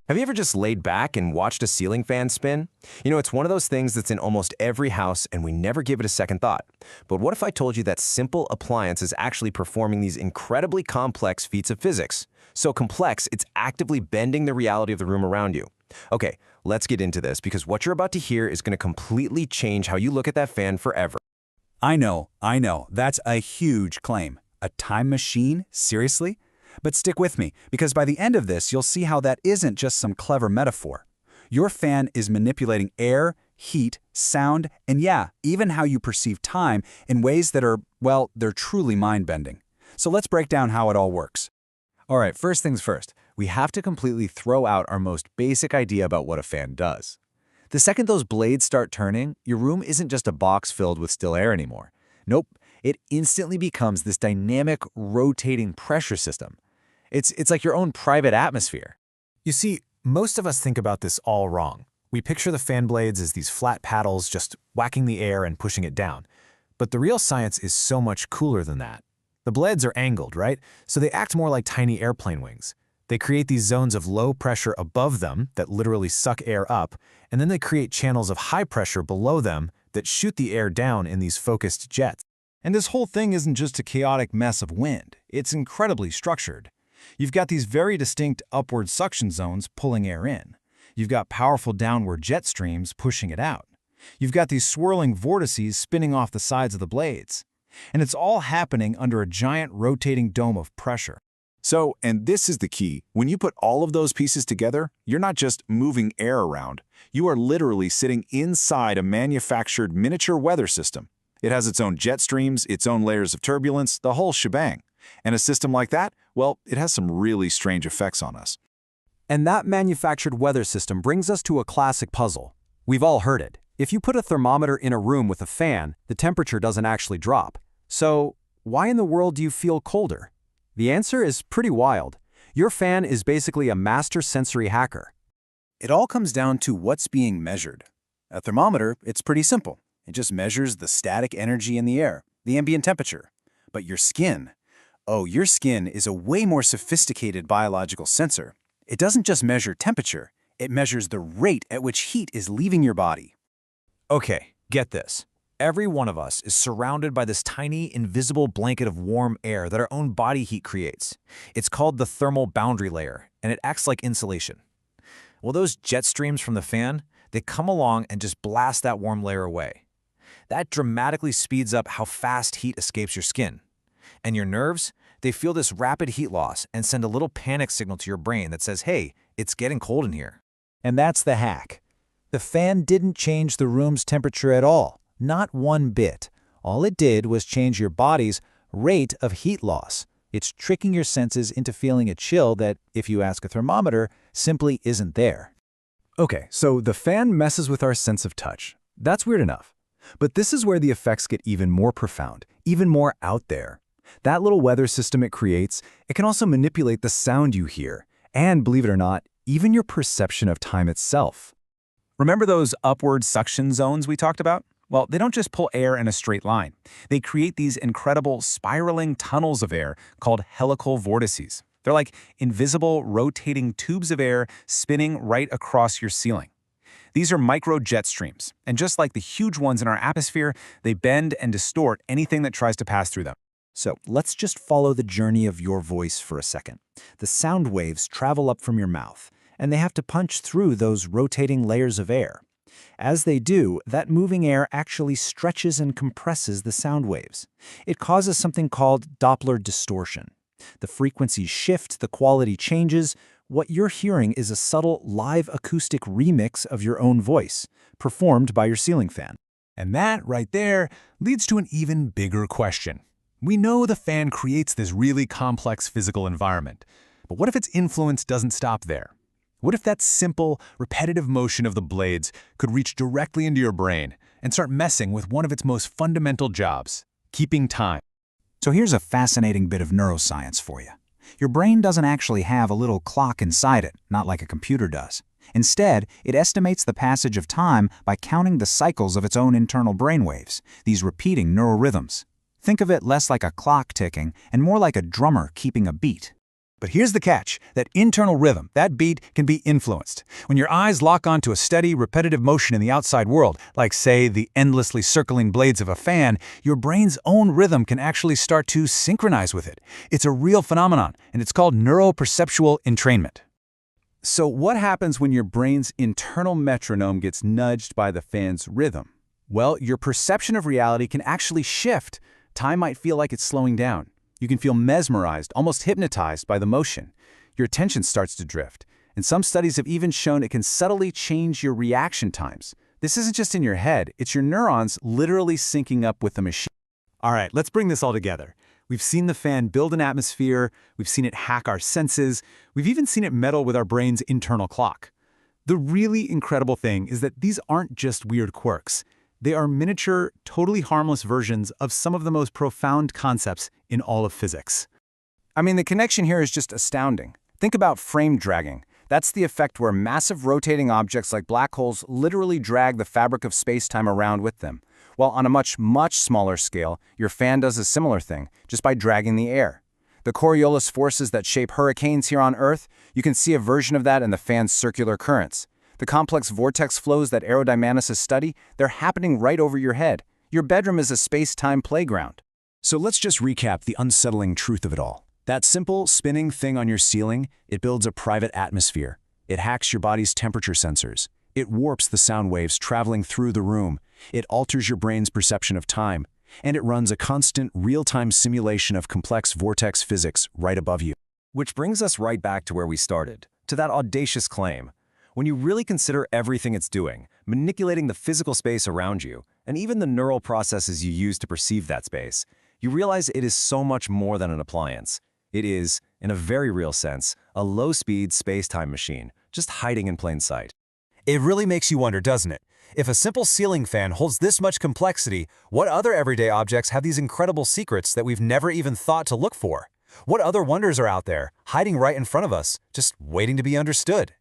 Have you ever just laid back and watched a ceiling fan spin? It's one of those things that's in almost every house and we never give it a second thought. But what if I told you that simple appliance is actually performing these incredibly complex feats of physics? So complex, it's actively bending the reality of the room around you. Okay, let's get into this because what you're about to hear is going to completely change how you look at that fan forever. I know, that's a huge claim. A time machine? Seriously? But stick with me, because by the end of this, you'll see how that isn't just some clever metaphor. Your fan is manipulating air, heat, sound, and yeah, even how you perceive time in ways that are, well, they're truly mind-bending. So let's break down how it all works. All right, first things first, we have to completely throw out our most basic idea about what a fan does. The second those blades start turning, your room isn't just a box filled with still air anymore. Nope, it instantly becomes this dynamic, rotating pressure system. It's like your own private atmosphere. You see, most of us think about this all wrong. We picture the fan blades as these flat paddles just whacking the air and pushing it down. But the real science is so much cooler than that. The blades are angled, right? So they act more like tiny airplane wings. They create these zones of low pressure above them that literally suck air up, and then they create channels of high pressure below them that shoot the air down in these focused jets. And this whole thing isn't just a chaotic mess of wind. It's incredibly structured. You've got these very distinct upward suction zones pulling air in. You've got powerful downward jet streams pushing it out. You've got these swirling vortices spinning off the sides of the blades. And it's all happening under a giant rotating dome of pressure. So, and this is the key, when you put all of those pieces together, you're not just moving air around. You are literally sitting inside a manufactured miniature weather system. It has its own jet streams, its own layers of turbulence, the whole shebang. And a system like that, well, it has some really strange effects on us. And that manufactured weather system brings us to a classic puzzle. We've all heard it. If you put a thermometer in a room with a fan, the temperature doesn't actually drop. So, why in the world do you feel colder? The answer is pretty wild. Your fan is basically a master sensory hacker. It all comes down to what's being measured. A thermometer, it's pretty simple. It just measures the static energy in the air, the ambient temperature. But your skin is a way more sophisticated biological sensor. It doesn't just measure temperature, it measures the rate at which heat is leaving your body. Okay, get this. Every one of us is surrounded by this tiny, invisible blanket of warm air that our own body heat creates. It's called the thermal boundary layer, and it acts like insulation. Well, those jet streams from the fan, they come along and just blast that warm layer away. That dramatically speeds up how fast heat escapes your skin. And your nerves, they feel this rapid heat loss and send a little panic signal to your brain that says, hey, it's getting cold in here. And that's the hack. The fan didn't change the room's temperature at all, not one bit. All it did was change your body's rate of heat loss. It's tricking your senses into feeling a chill that, if you ask a thermometer, simply isn't there. Okay, so the fan messes with our sense of touch. That's weird enough. But this is where the effects get even more profound, even more out there. That little weather system it creates, it can also manipulate the sound you hear, and believe it or not, even your perception of time itself. Remember those upward suction zones we talked about? Well, they don't just pull air in a straight line. They create these incredible spiraling tunnels of air called helical vortices. They're like invisible rotating tubes of air spinning right across your ceiling. These are micro-jetstreams, and just like the huge ones in our atmosphere, they bend and distort anything that tries to pass through them. So let's just follow the journey of your voice for a second. The sound waves travel up from your mouth, and they have to punch through those rotating layers of air. As they do, that moving air actually stretches and compresses the sound waves. It causes something called Doppler distortion. The frequencies shift, the quality changes. What you're hearing is a subtle live acoustic remix of your own voice, performed by your ceiling fan. And that, right there, leads to an even bigger question. We know the fan creates this really complex physical environment, but what if its influence doesn't stop there? What if that simple, repetitive motion of the blades could reach directly into your brain and start messing with one of its most fundamental jobs, keeping time? So here's a fascinating bit of neuroscience for you. Your brain doesn't actually have a little clock inside it, not like a computer does. Instead, it estimates the passage of time by counting the cycles of its own internal brainwaves, these repeating neural rhythms. Think of it less like a clock ticking and more like a drummer keeping a beat. But here's the catch. That internal rhythm, that beat, can be influenced. When your eyes lock onto a steady, repetitive motion in the outside world, like, say, the endlessly circling blades of a fan, your brain's own rhythm can actually start to synchronize with it. It's a real phenomenon, and it's called neuroperceptual entrainment. So what happens when your brain's internal metronome gets nudged by the fan's rhythm? Well, your perception of reality can actually shift. Time might feel like it's slowing down. You can feel mesmerized, almost hypnotized by the motion. Your attention starts to drift. And some studies have even shown it can subtly change your reaction times. This isn't just in your head, it's your neurons literally syncing up with the machine. All right, let's bring this all together. We've seen the fan build an atmosphere, we've seen it hack our senses, we've even seen it meddle with our brain's internal clock. The really incredible thing is that these aren't just weird quirks. They are miniature, totally harmless versions of some of the most profound concepts in all of physics. I mean, the connection here is just astounding. Think about frame dragging. That's the effect where massive rotating objects like black holes literally drag the fabric of space-time around with them. While on a much, much smaller scale, your fan does a similar thing, just by dragging the air. The Coriolis forces that shape hurricanes here on Earth, you can see a version of that in the fan's circular currents. The complex vortex flows that aerodynamicists study, they're happening right over your head. Your bedroom is a space-time playground. So let's just recap the unsettling truth of it all. That simple, spinning thing on your ceiling, it builds a private atmosphere. It hacks your body's temperature sensors. It warps the sound waves traveling through the room. It alters your brain's perception of time. And it runs a constant, real-time simulation of complex vortex physics right above you. Which brings us right back to where we started, to that audacious claim. When you really consider everything it's doing, manipulating the physical space around you, and even the neural processes you use to perceive that space, you realize it is so much more than an appliance. It is, in a very real sense, a low-speed space-time machine, just hiding in plain sight. It really makes you wonder, doesn't it? If a simple ceiling fan holds this much complexity, what other everyday objects have these incredible secrets that we've never even thought to look for? What other wonders are out there, hiding right in front of us, just waiting to be understood?